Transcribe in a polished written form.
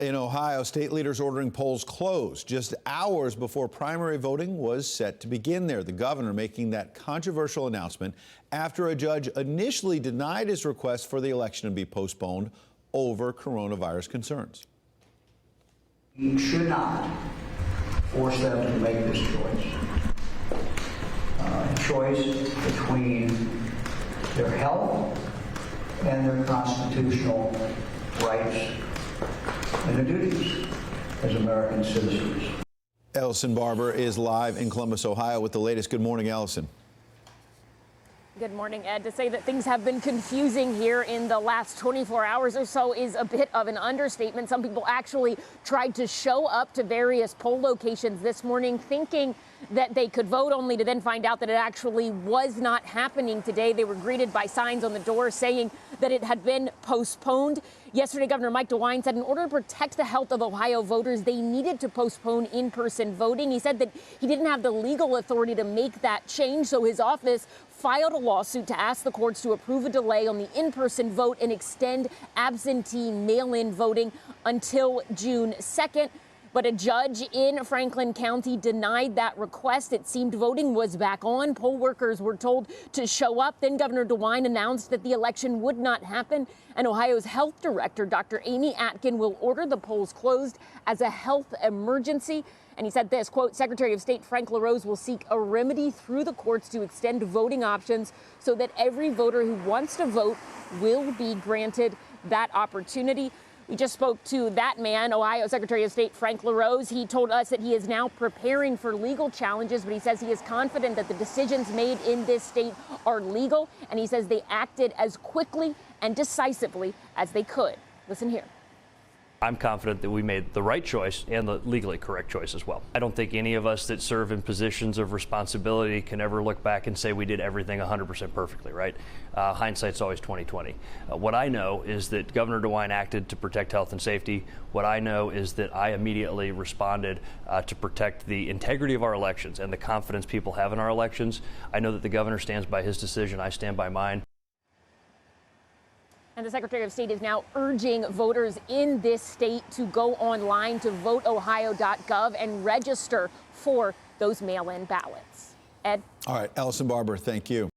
In Ohio, state leaders ordering polls closed just hours before primary voting was set to begin there. The governor making that controversial announcement after a judge initially denied his request for the election to be postponed over coronavirus concerns. You should not force them to make this choice. A choice between their health and their constitutional rights and their duties as American citizens. Ellison Barber is live in Columbus, Ohio with the latest. Good morning, Ellison. Good morning, Ed. To say that things have been confusing here in the last 24 hours or so is a bit of an understatement. Some people actually tried to show up to various poll locations this morning thinking that they could vote, only to then find out that it actually was not happening today. They were greeted by signs on the door saying that it had been postponed. Yesterday, Governor Mike DeWine said in order to protect the health of Ohio voters, they needed to postpone in-person voting. He said that he didn't have the legal authority to make that change, so his office filed a lawsuit to ask the courts to approve a delay on the in-person vote and extend absentee mail-in voting until June 2nd. But a judge in Franklin County denied that request. It seemed voting was back on. Poll workers were told to show up. Then Governor DeWine announced that the election would not happen. And Ohio's health director, Dr. Amy Atkin, will order the polls closed as a health emergency. And he said this, quote, Secretary of State Frank LaRose will seek a remedy through the courts to extend voting options so that every voter who wants to vote will be granted that opportunity. We just spoke to that man, Ohio Secretary of State Frank LaRose. He told us that he is now preparing for legal challenges, but he says he is confident that the decisions made in this state are legal, and he says they acted as quickly and decisively as they could. Listen here. I'm confident that we made the right choice and the legally correct choice as well. I don't think any of us that serve in positions of responsibility can ever look back and say we did everything 100% perfectly, right? Hindsight's always 20/20. What I know is that Governor DeWine acted to protect health and safety. What I know is that I immediately responded to protect the integrity of our elections and the confidence people have in our elections. I know that the governor stands by his decision. I stand by mine. And the Secretary of State is now urging voters in this state to go online to voteohio.gov and register for those mail-in ballots. Ed? All right, Ellison Barber, thank you.